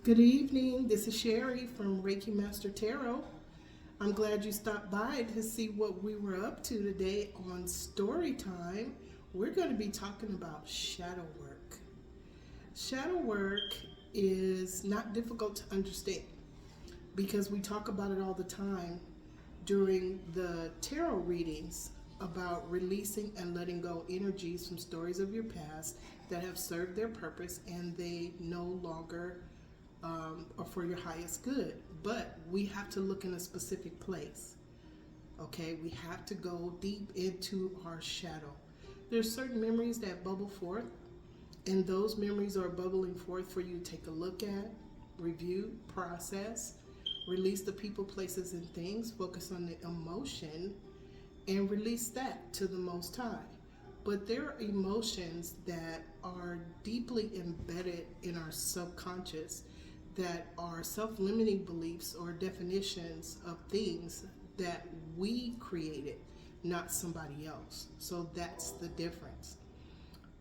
Good evening. This is Sherri from Reiki Master Tarot. I'm glad you stopped by to see what we were up to today on Storytime. We're going to be talking about shadow work. Shadow work is not difficult to understand because we talk about it all the time during the tarot readings about releasing and letting go energies from stories of your past that have served their purpose and they no longer are for your highest good. But we have to look in a specific place. Okay, we have to go deep into our shadow. There's certain memories that bubble forth, and those memories are bubbling forth for you to take a look at, review, process, release the people, places, and things, focus on the emotion, and release that to the Most High. But there are emotions that are deeply embedded in our subconscious that are self-limiting beliefs or definitions of things that we created, not somebody else. So that's the difference.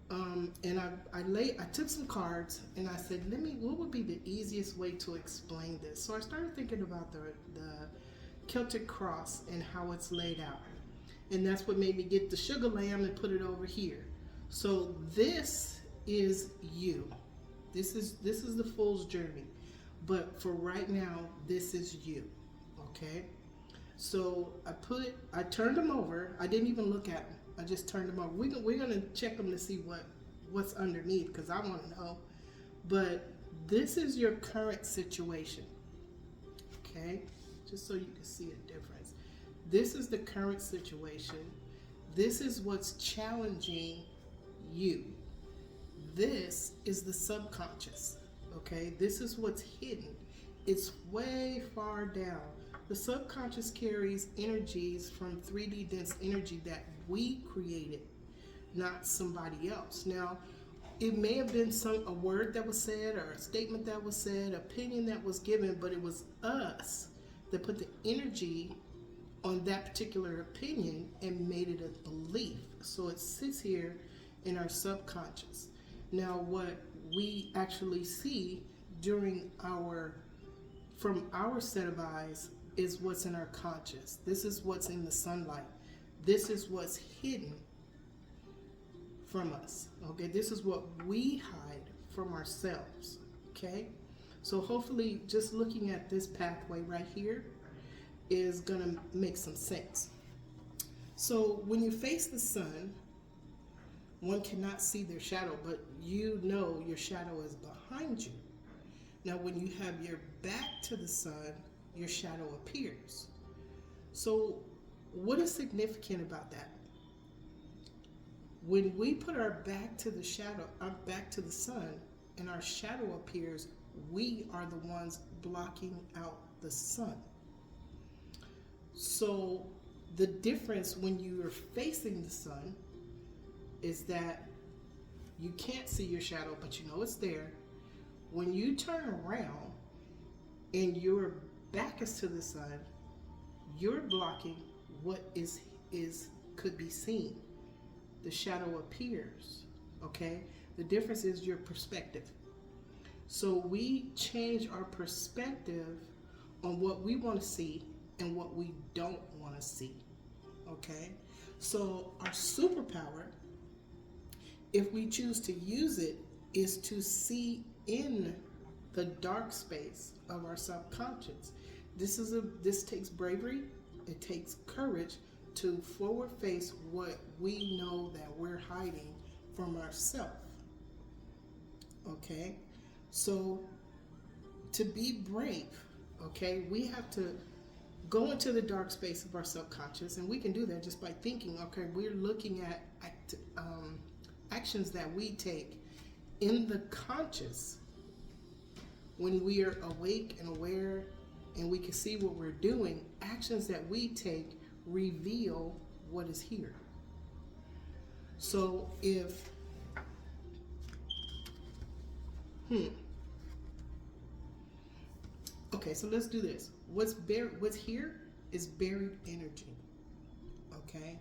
And I took some cards and I said, what would be the easiest way to explain this? So I started thinking about the Celtic cross and how it's laid out. And that's what made me get the sugar lamb and put it over here. So this is you. This is the fool's journey. But for right now, this is you. Okay? So I turned them over. I didn't even look at them. I just turned them over. We're gonna check them to see what's underneath because I want to know. But this is your current situation. Okay? Just so you can see a difference. This is the current situation. This is what's challenging you. This is the subconscious. Okay, this is what's hidden. It's way far down. The subconscious carries energies from 3D dense energy that we created, not somebody else. Now, it may have been a word that was said or a statement that was said, opinion that was given, but it was us that put the energy on that particular opinion and made it a belief. So it sits here in our subconscious. Now, what we actually see from our set of eyes is what's in our conscious. This is what's in the sunlight. This is what's hidden from us. Okay, this is what we hide from ourselves. Okay, so hopefully just looking at this pathway right here is gonna make some sense. So when you face the sun, one cannot see their shadow, but you know your shadow is behind you. Now, when you have your back to the sun, your shadow appears. So, what is significant about that? When we put our back to the shadow, our back to the sun, and our shadow appears, we are the ones blocking out the sun. So, the difference when you are facing the sun is that you can't see your shadow, but you know it's there. When you turn around and your back is to the sun, you're blocking what could be seen. The shadow appears, okay? The difference is your perspective. So we change our perspective on what we want to see and what we don't want to see, okay? So our superpower, if we choose to use it, is to see in the dark space of our subconscious. This takes bravery, it takes courage to forward face what we know that we're hiding from ourselves. Okay? So to be brave, okay, we have to go into the dark space of our subconscious, and we can do that just by thinking, okay, we're looking at actions that we take in the conscious when we are awake and aware and we can see what we're doing. Actions that we take reveal what is here. So if okay, so let's do this. What's here is buried energy. Okay,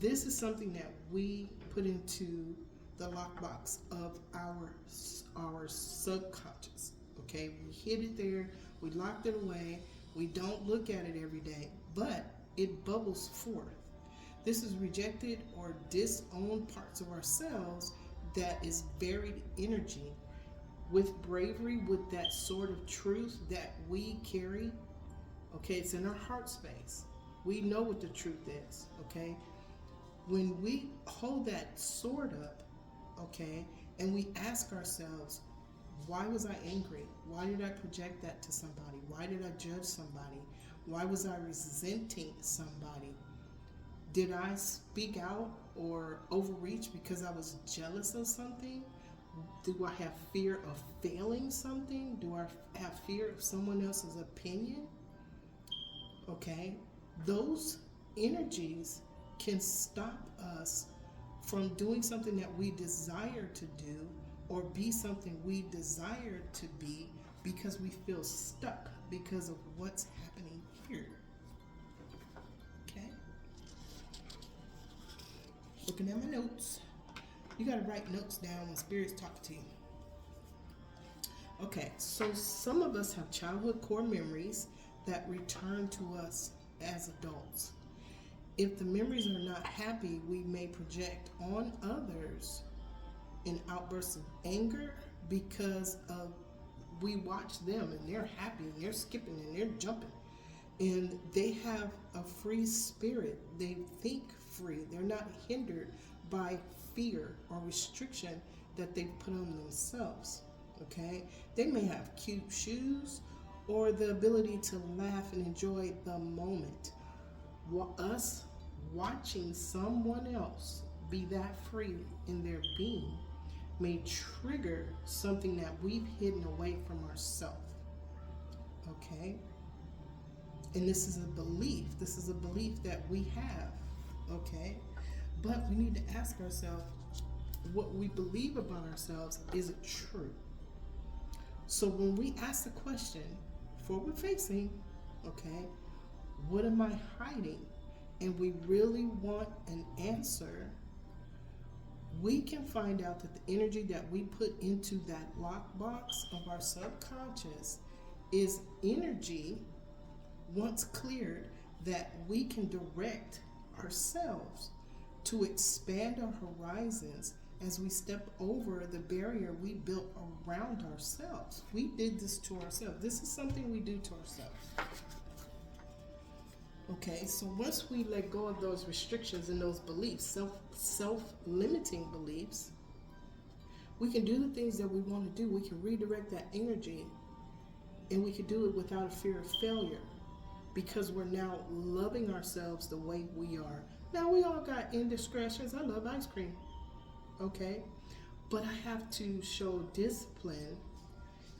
this is something that we put into the lockbox of our subconscious. Okay, we hid it there, we locked it away, we don't look at it every day, but it bubbles forth. This is rejected or disowned parts of ourselves that is buried energy. With bravery, with that sort of truth that we carry, okay, it's in our heart space. We know what the truth is, okay? When we hold that sword up, okay, and we ask ourselves, why was I angry? Why did I project that to somebody? Why did I judge somebody? Why was I resenting somebody? Did I speak out or overreach because I was jealous of something? Do I have fear of failing something? Do I have fear of someone else's opinion? Okay, those energies can stop us from doing something that we desire to do or be something we desire to be because we feel stuck because of what's happening here. Okay? Looking at my notes. You got to write notes down when spirits talk to you. Okay, so some of us have childhood core memories that return to us as adults. If the memories are not happy, we may project on others in outbursts of anger because of we watch them and they're happy and they're skipping and they're jumping and they have a free spirit. They think free. They're not hindered by fear or restriction that they've put on themselves. Okay, they may have cute shoes or the ability to laugh and enjoy the moment. Us watching someone else be that free in their being may trigger something that we've hidden away from ourselves. Okay? And this is a belief. This is a belief that we have. Okay? But we need to ask ourselves, what we believe about ourselves, is it true? So when we ask the question, forward facing, okay, what am I hiding? And we really want an answer, we can find out that the energy that we put into that lockbox of our subconscious is energy, once cleared, that we can direct ourselves to expand our horizons as we step over the barrier we built around ourselves. We did this to ourselves. This is something we do to ourselves. Okay, so once we let go of those restrictions and those beliefs, self-limiting beliefs, we can do the things that we want to do. We can redirect that energy, and we can do it without a fear of failure because we're now loving ourselves the way we are. Now, we all got indiscretions. I love ice cream, okay? But I have to show discipline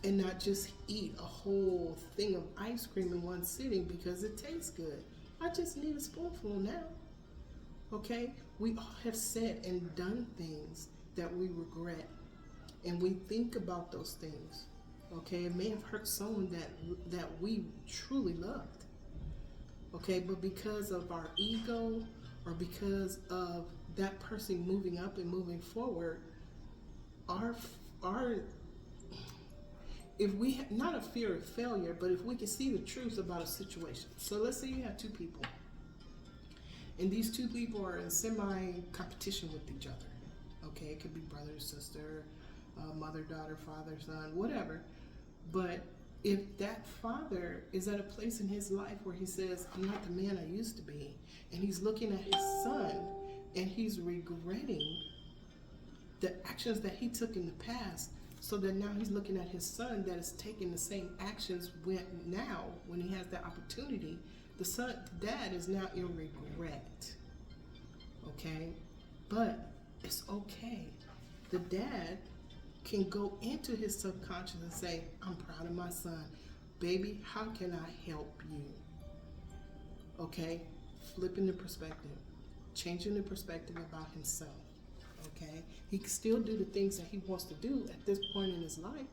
and not just eat a whole thing of ice cream in one sitting because it tastes good. I just need a spoonful now. Okay? We all have said and done things that we regret, and we think about those things. Okay? It may have hurt someone that we truly loved. Okay? But because of our ego or because of that person moving up and moving forward, our if we have not a fear of failure, but if we can see the truth about a situation. So let's say you have two people, and these two people are in semi-competition with each other. Okay, it could be brother, sister, mother, daughter, father, son, whatever. But if that father is at a place in his life where he says, I'm not the man I used to be, and he's looking at his son, and he's regretting the actions that he took in the past, so that now he's looking at his son that is taking the same actions when he has that opportunity, the dad is now in regret. Okay? But it's okay. The dad can go into his subconscious and say, I'm proud of my son. Baby, how can I help you? Okay? Flipping the perspective. Changing the perspective about himself. Okay, he can still do the things that he wants to do at this point in his life.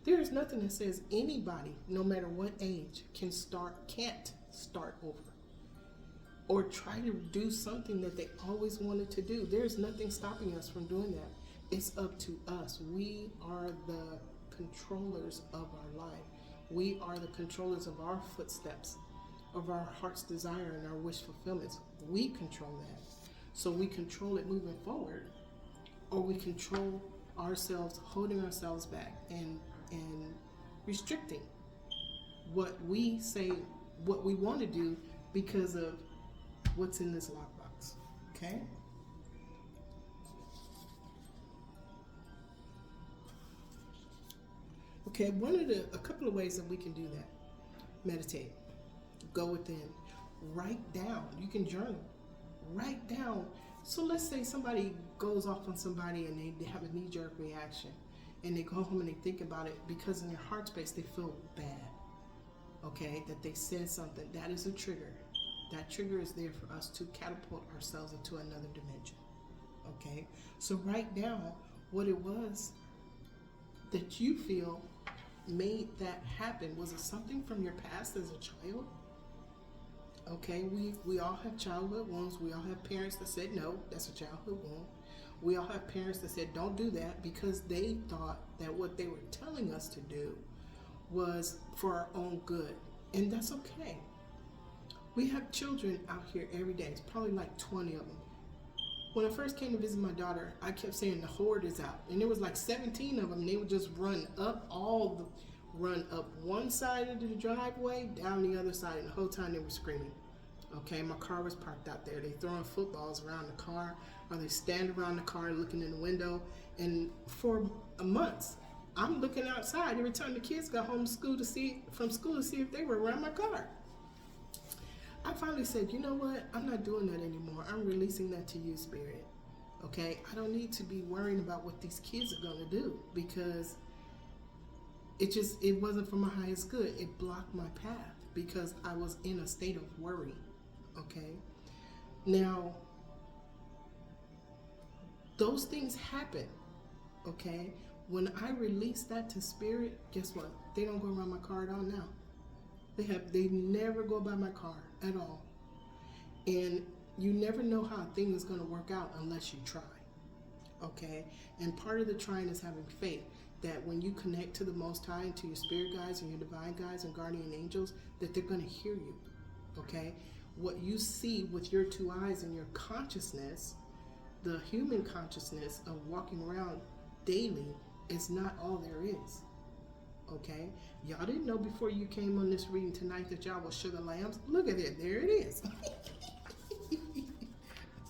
There is nothing that says anybody, no matter what age, can't start over or try to do something that they always wanted to do. There's nothing stopping us from doing that. It's up to us. We are the controllers of our life. We are the controllers of our footsteps, of our heart's desire and our wish fulfillments. We control that. So we control it moving forward, or we control ourselves, holding ourselves back and restricting what we say, what we want to do because of what's in this lockbox. Okay? Okay, a couple of ways that we can do that. Meditate. Go within. Write down. You can journal. Write down. So let's say somebody goes off on somebody and they have a knee-jerk reaction, and they go home and they think about it, because in their heart space they feel bad. Okay, that they said something. That is a trigger. That trigger is there for us to catapult ourselves into another dimension. Okay, so write down what it was that you feel made that happen. Was it something from your past as a child? Okay, we all have childhood wounds. We all have parents that said no, that's a childhood wound. We all have parents that said don't do that, because they thought that what they were telling us to do was for our own good. And that's okay. We have children out here every day. It's probably like 20 of them. When I first came to visit my daughter, I kept saying the horde is out. And there was like 17 of them. And they would just run up one side of the driveway, down the other side. And the whole time they were screaming. Okay, my car was parked out there. They throwing footballs around the car, or they stand around the car looking in the window. And for months, I'm looking outside every time the kids got home from school to see if they were around my car. I finally said, you know what? I'm not doing that anymore. I'm releasing that to you, Spirit. Okay? I don't need to be worrying about what these kids are going to do, because it wasn't for my highest good. It blocked my path because I was in a state of worry. Okay? Now, those things happen. Okay? When I release that to Spirit, guess what? They don't go around my car at all now. They never go by my car at all. And you never know how a thing is going to work out unless you try. Okay? And part of the trying is having faith that when you connect to the Most High and to your spirit guides and your divine guides and guardian angels, that they're going to hear you. Okay? What you see with your two eyes and your consciousness, the human consciousness of walking around daily, is not all there is. Okay? Y'all didn't know before you came on this reading tonight that y'all were sugar lambs. Look at it. There it is.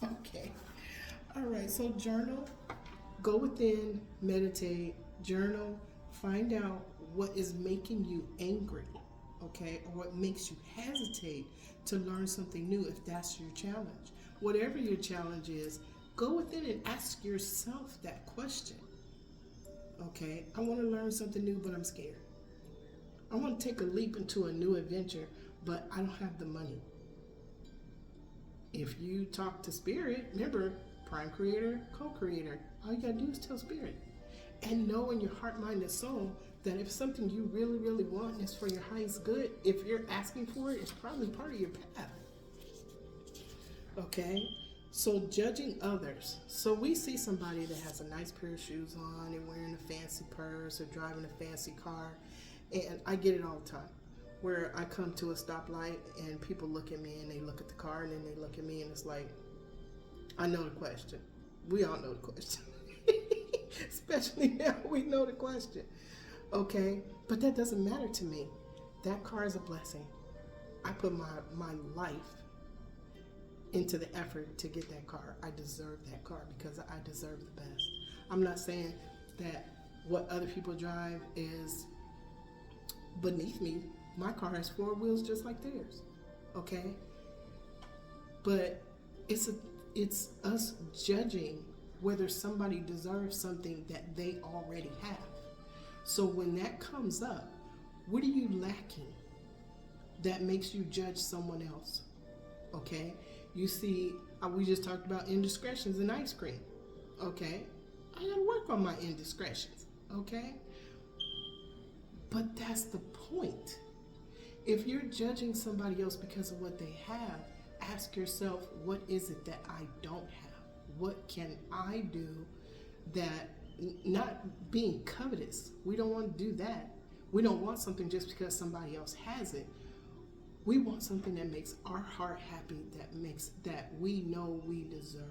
Okay. All right. So journal. Go within. Meditate. Journal. Find out what is making you angry. Okay? Or what makes you hesitate to learn something new, if that's your challenge. Whatever your challenge is, go within and ask yourself that question. Okay? I want to learn something new, but I'm scared. I want to take a leap into a new adventure, but I don't have the money. If you talk to Spirit, remember, prime creator, co-creator, all you got to do is tell Spirit. And know in your heart, mind, and soul that if something you really, really want is for your highest good, if you're asking for it, it's probably part of your path. Okay? So judging others. So we see somebody that has a nice pair of shoes on and wearing a fancy purse or driving a fancy car. And I get it all the time, where I come to a stoplight and people look at me and they look at the car and then they look at me and it's like, I know the question. We all know the question. Especially now we know the question. Okay? But that doesn't matter to me. That car is a blessing. I put my life into the effort to get that car. I deserve that car because I deserve the best. I'm not saying that what other people drive is beneath me. My car has 4 wheels just like theirs. Okay? But it's us judging whether somebody deserves something that they already have. So when that comes up, what are you lacking that makes you judge someone else? Okay? You see, we just talked about indiscretions in ice cream. Okay? I gotta work on my indiscretions. Okay? But that's the point. If you're judging somebody else because of what they have, ask yourself, what is it that I don't have? What can I do that not being covetous. We don't want to do that. We don't want something just because somebody else has it. We want something that makes our heart happy, that we know we deserve,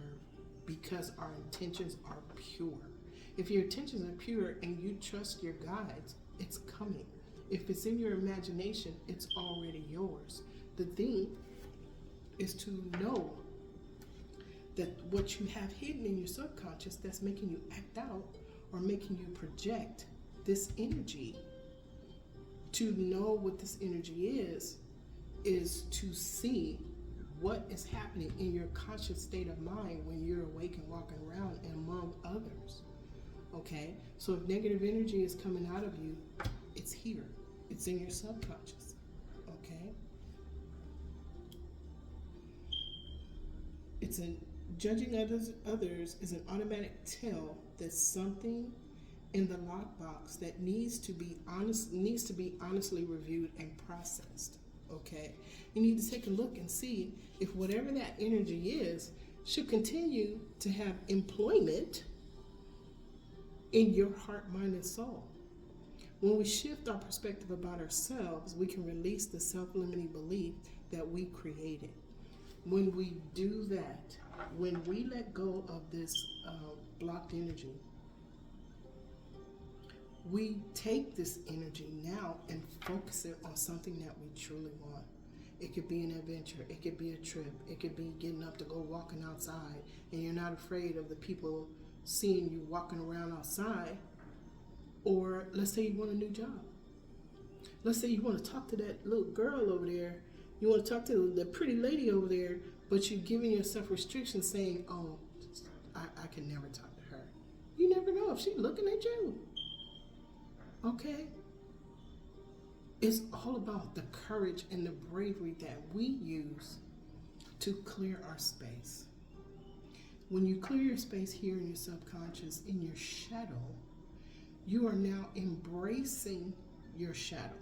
because our intentions are pure. If your intentions are pure and you trust your guides, it's coming. If it's in your imagination, it's already yours. The thing is to know that what you have hidden in your subconscious that's making you act out or making you project this energy, to know what this energy is to see what is happening in your conscious state of mind when you're awake and walking around and among others. Okay? So if negative energy is coming out of you, it's here. It's in your subconscious. Okay? Judging others is an automatic tell that something in the lockbox that needs to be honestly reviewed and processed. Okay, you need to take a look and see if whatever that energy is should continue to have employment in your heart, mind, and soul. When we shift our perspective about ourselves, we can release the self-limiting belief that we created. When we do that, when we let go of this blocked energy, we take this energy now and focus it on something that we truly want. It could be an adventure, it could be a trip, it could be getting up to go walking outside, and you're not afraid of the people seeing you walking around outside. Or let's say you want a new job. Let's say you want to talk to that little girl over there, you want to talk to the pretty lady over there, but you're giving yourself restrictions saying, oh, I can never talk to her. You never know if she's looking at you. Okay? It's all about the courage and the bravery that we use to clear our space. When you clear your space here in your subconscious, in your shadow, you are now embracing your shadow.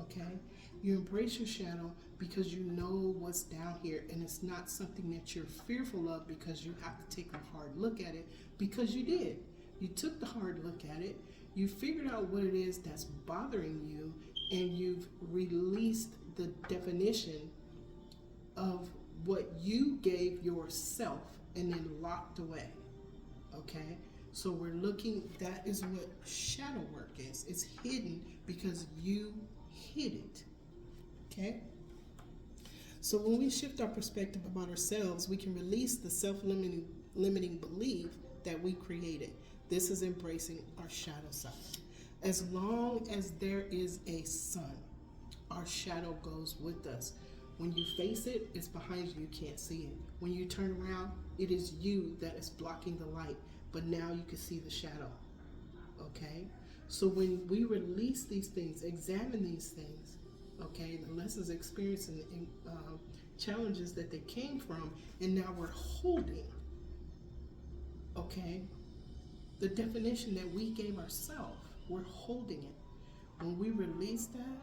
Okay? You embrace your shadow because you know what's down here, and it's not something that you're fearful of because you have to take a hard look at it, because you did. You took the hard look at it, you figured out what it is that's bothering you, and you've released the definition of what you gave yourself and then locked away. Okay? So we're looking, that is what shadow work is. It's hidden because you hid it. Okay? So when we shift our perspective about ourselves, we can release the self-limiting belief that we created. This is embracing our shadow side. As long as there is a sun, our shadow goes with us. When you face it, it's behind you, you can't see it. When you turn around, it is you that is blocking the light, but now you can see the shadow. Okay? So when we release these things, examine these things, okay, the lessons, experience, and challenges that they came from, and now we're holding, okay, the definition that we gave ourselves, we're holding it. When we release that,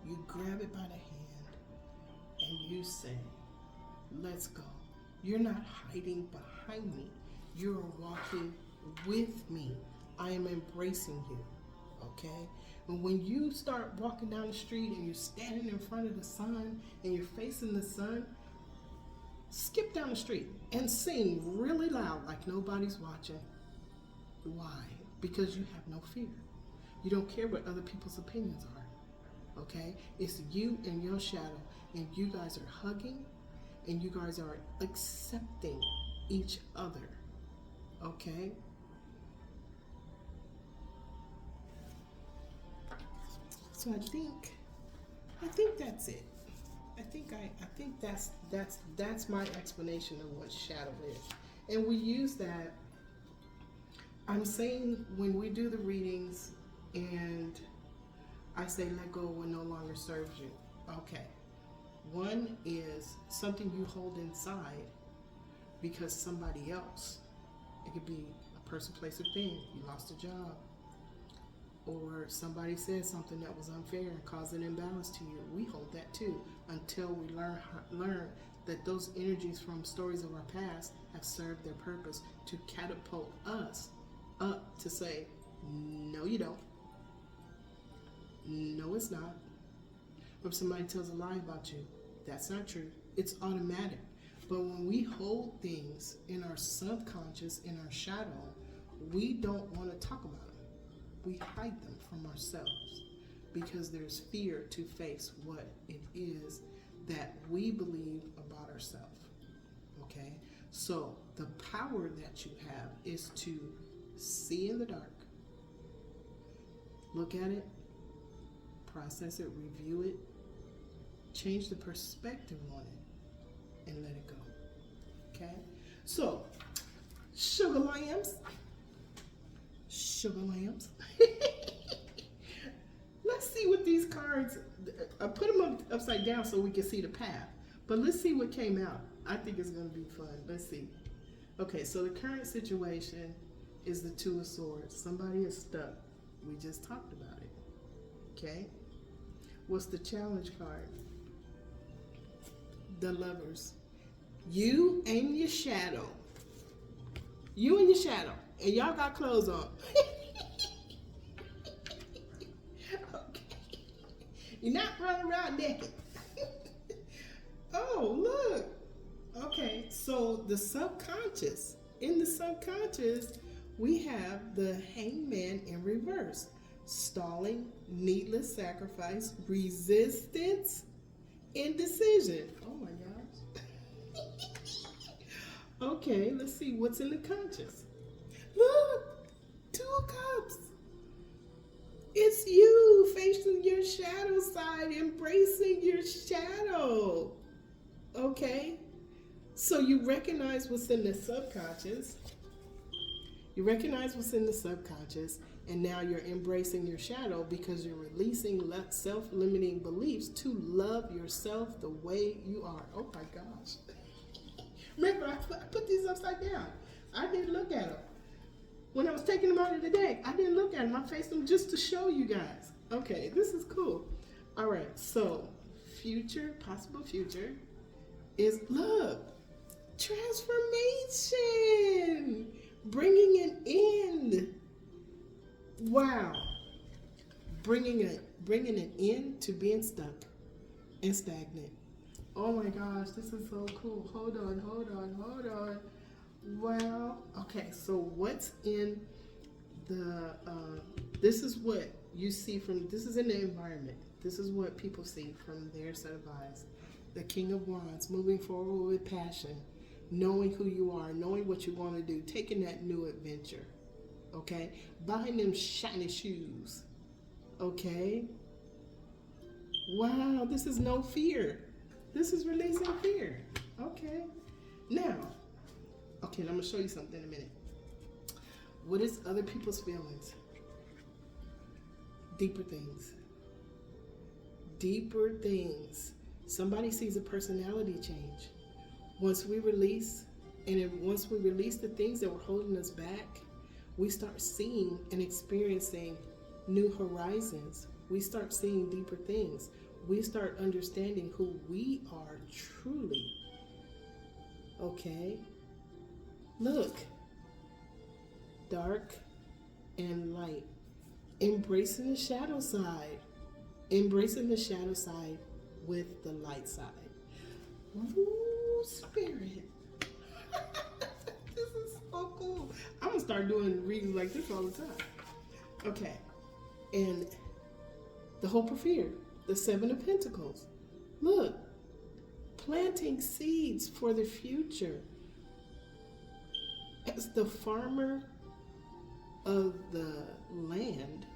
you grab it by the hand and you say, let's go. You're not hiding behind me. You're walking with me. I am embracing you. Okay? And when you start walking down the street and you're standing in front of the sun and you're facing the sun, skip down the street and sing really loud like nobody's watching. Why? Because you have no fear. You don't care what other people's opinions are. Okay? It's you and your shadow, and you guys are hugging, and you guys are accepting each other. Okay? So I think that's it. I think that's my explanation of what shadow is. And we use that. I'm saying when we do the readings and I say let go of what no longer serves you. Okay. One is something you hold inside because somebody else, it could be a person, place, or thing. You lost a job. or somebody said something that was unfair and caused an imbalance to you. We hold that too until we learn that those energies from stories of our past have served their purpose to catapult us up to say, no, you don't. No, it's not. Or if somebody tells a lie about you, that's not true. It's automatic. But when we hold things in our subconscious, in our shadow, we don't want to talk about them. We hide them from ourselves because there's fear to face what it is that we believe about ourselves. Okay? So the power that you have is to see in the dark, look at it, process it, review it, change the perspective on it, and let it go. Okay? So, sugar lambs. Let's see what these cards, I put them up upside down so we can see the path. But let's see what came out. I think it's going to be fun. Let's see. Okay, so the current situation is the Two of Swords. Somebody is stuck. We just talked about it. Okay? What's the challenge card? The Lovers. You and your shadow. You and your shadow. And y'all got clothes on. Okay. You're not running around naked. Oh, look. Okay, so the subconscious. In the subconscious, we have the Hangman in reverse. Stalling, needless sacrifice, resistance, indecision. Oh my gosh. Okay, let's see what's in the conscious. Look, 2 of Cups. It's you facing your shadow side, embracing your shadow. Okay, so you recognize what's in the subconscious. You recognize what's in the subconscious, and now you're embracing your shadow because you're releasing self-limiting beliefs to love yourself the way you are. Oh my gosh. Remember, I put these upside down. I didn't look at them. When I was taking them out of the deck, I didn't look at them. I faced them just to show you guys. Okay, this is cool. All right, so future, possible future is, look, transformation, bringing an end. Wow. Bringing an end to being stuck and stagnant. Oh my gosh, this is so cool. Hold on. Wow. Okay, so what's in the, this is what you see from, this is in the environment. This is what people see from their set of eyes. The King of Wands, moving forward with passion, knowing who you are, knowing what you want to do, taking that new adventure. Okay? Buying them shiny shoes. Okay? Wow, this is no fear. This is releasing fear. Okay. Now, okay, I'm going to show you something in a minute. What is other people's feelings? Deeper things. Deeper things. Somebody sees a personality change. Once we release the things that were holding us back, we start seeing and experiencing new horizons. We start seeing deeper things. We start understanding who we are truly. Okay? Look. Dark and light. Embracing the shadow side. Embracing the shadow side with the light side. Ooh, spirit. This is so cool. I'm going to start doing readings like this all the time. Okay. And the Hope of Fear. The 7 of Pentacles. Look. Planting seeds for the future. As the farmer of the land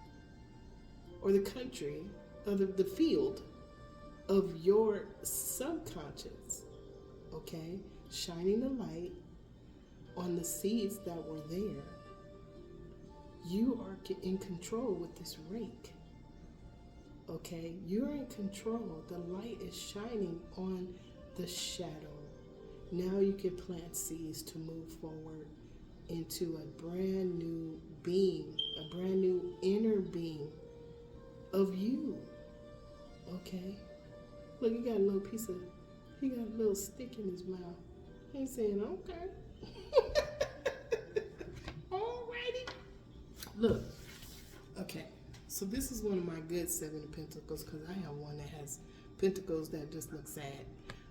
or the country, of the field of your subconscious, okay? Shining the light on the seeds that were there. You are in control with this rake, okay? You're in control. The light is shining on the shadow. Now you can plant seeds to move forward into a brand new being, a brand new inner being he got a little stick in his mouth. He's saying, okay. Alrighty. Look, okay. So this is one of my good 7 of Pentacles because I have one that has Pentacles that just look sad.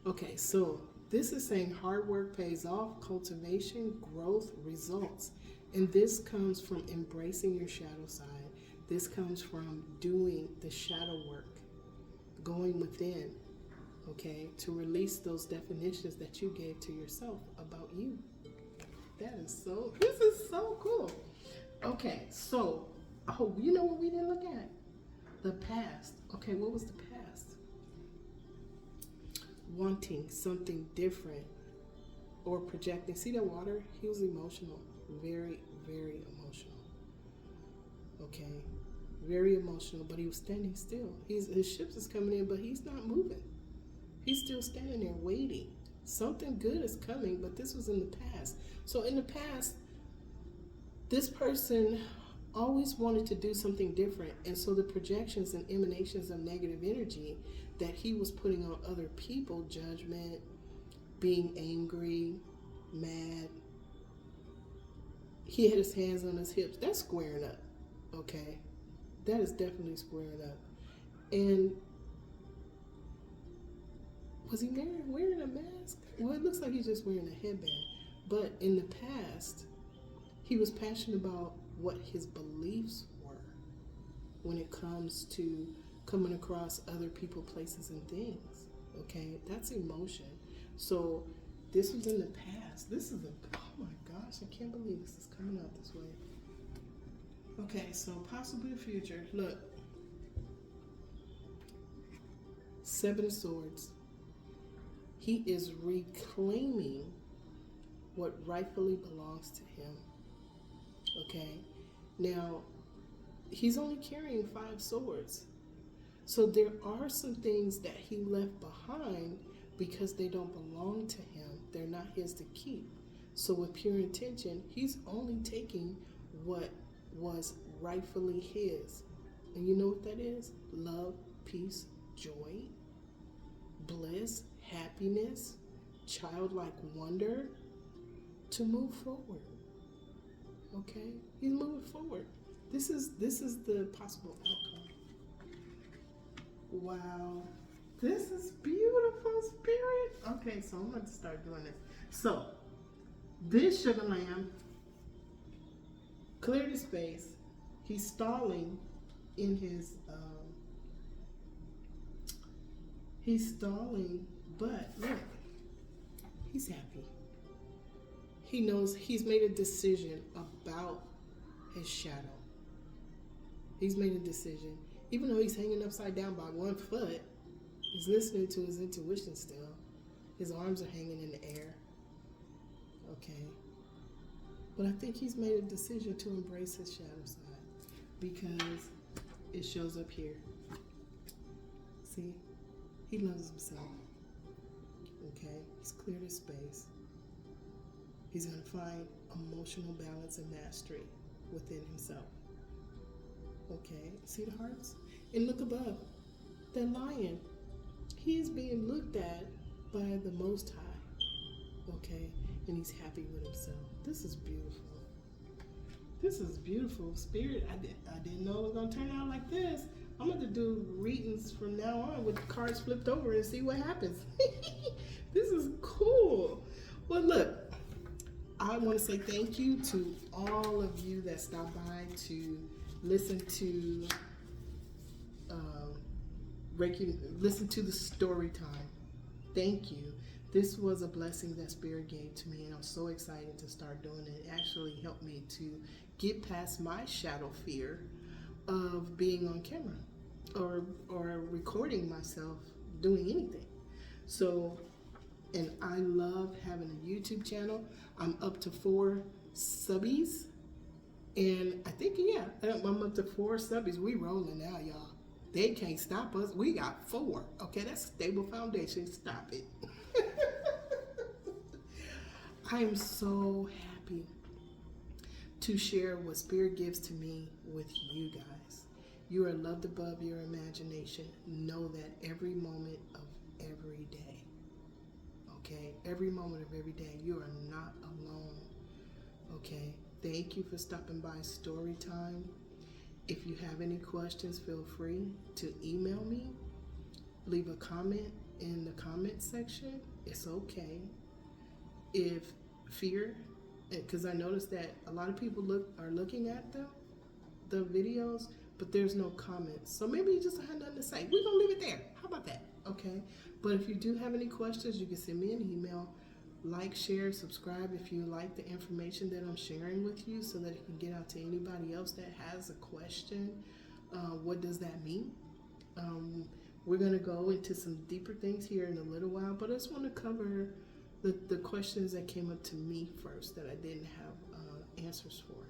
Okay, so this is saying hard work pays off, cultivation, growth, results. And this comes from embracing your shadow side. This comes from doing the shadow work, going within, okay, to release those definitions that you gave to yourself about you. This is so cool. Okay, so, you know what we didn't look at? The past. Okay, what was the past? Wanting something different or projecting. See that water? He was emotional. Very, very emotional. Okay, very emotional, but he was standing still. His ships is coming in, but he's not moving. He's still standing there waiting. Something good is coming, but this was in the past. So in the past, this person always wanted to do something different, and so the projections and emanations of negative energy that he was putting on other people, judgment, being angry, mad, he had his hands on his hips. That's squaring up, okay? That is definitely squaring up. And was he wearing a mask? Well, it looks like he's just wearing a headband. But in the past, he was passionate about what his beliefs were when it comes to coming across other people, places, and things. Okay, that's emotion. So this was in the past. Oh my gosh, I can't believe this is coming out this way. Okay, so possibly the future. Look, 7 of Swords. He is reclaiming what rightfully belongs to him. Okay, now he's only carrying 5 swords. So there are some things that he left behind because they don't belong to him. They're not his to keep. So with pure intention, he's only taking what was rightfully his. And you know what that is? Love, peace, joy, bliss, happiness, childlike wonder, to move forward. Okay? He's moving forward. This is the possible outcome. Wow. This is beautiful, Spirit. Okay, so I'm going to start doing this. So, this sugar lamb cleared his space. He's stalling in his, but look, he's happy. He knows he's made a decision about his shadow. He's made a decision. Even though he's hanging upside down by 1 foot, he's listening to his intuition still. His arms are hanging in the air. Okay. But I think he's made a decision to embrace his shadow side because it shows up here. See? He loves himself. Okay? He's cleared his space. He's going to find emotional balance and mastery within himself. Okay? See the hearts? And look above. That lion. He is being looked at by the Most High. Okay? And he's happy with himself. This is beautiful. This is beautiful. Spirit, I didn't know it was going to turn out like this. I'm going to do readings from now on with the cards flipped over and see what happens. This is cool. Well, look, I want to say thank you to all of you that stopped by to listen to listen to the story time. Thank you. This was a blessing that Spirit gave to me, and I'm so excited to start doing it. It actually helped me to get past my shadow fear of being on camera or recording myself doing anything. So, and I love having a YouTube channel. I'm up to 4 subbies, and I think, yeah, I'm up to 4 subbies. We rolling now, y'all. They can't stop us. We got 4. Okay, that's stable foundation. Stop it. I am so happy to share what Spirit gives to me with you guys. You are loved above your imagination. Know that every moment of every day. Okay? Every moment of every day. You are not alone. Okay? Thank you for stopping by Storytime. If you have any questions, feel free to email me. Leave a comment in the comment section. It's okay. If fear, because I noticed that a lot of people are looking at the videos, but there's no comments. So maybe you just had nothing to say. We're gonna leave it there. How about that? Okay. But if you do have any questions, you can send me an email. Like, share, subscribe if you like the information that I'm sharing with you, so that it can get out to anybody else that has a question. What does that mean? We're going to go into some deeper things here in a little while, but I just want to cover the questions that came up to me first that I didn't have answers for.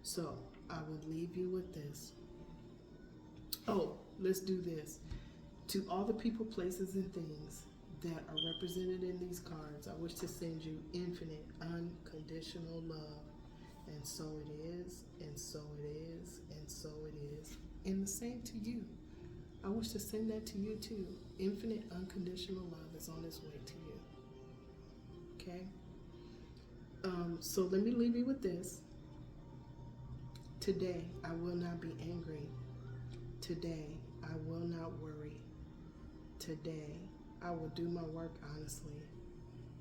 So I will leave you with this. Oh, let's do this. To all the people, places, and things that are represented in these cards, I wish to send you infinite, unconditional love. And so it is, and so it is, and so it is. And the same to you. I wish to send that to you too. Infinite, unconditional love is on its way to you. Okay? So let me leave you with this. Today, I will not be angry. Today, I will not worry. Today, I will do my work honestly.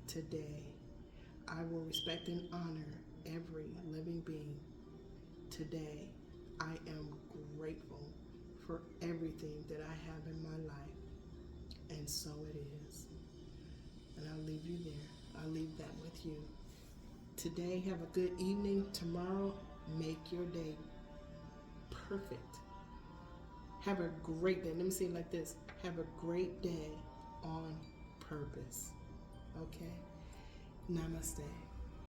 Today, I will respect and honor every living being. Today, I am grateful for everything that I have in my life. And so it is. And I'll leave you there. I'll leave that with you. Today, have a good evening. Tomorrow, make your day perfect. Have a great day. Let me say it like this. Have a great day on purpose. Okay? Namaste.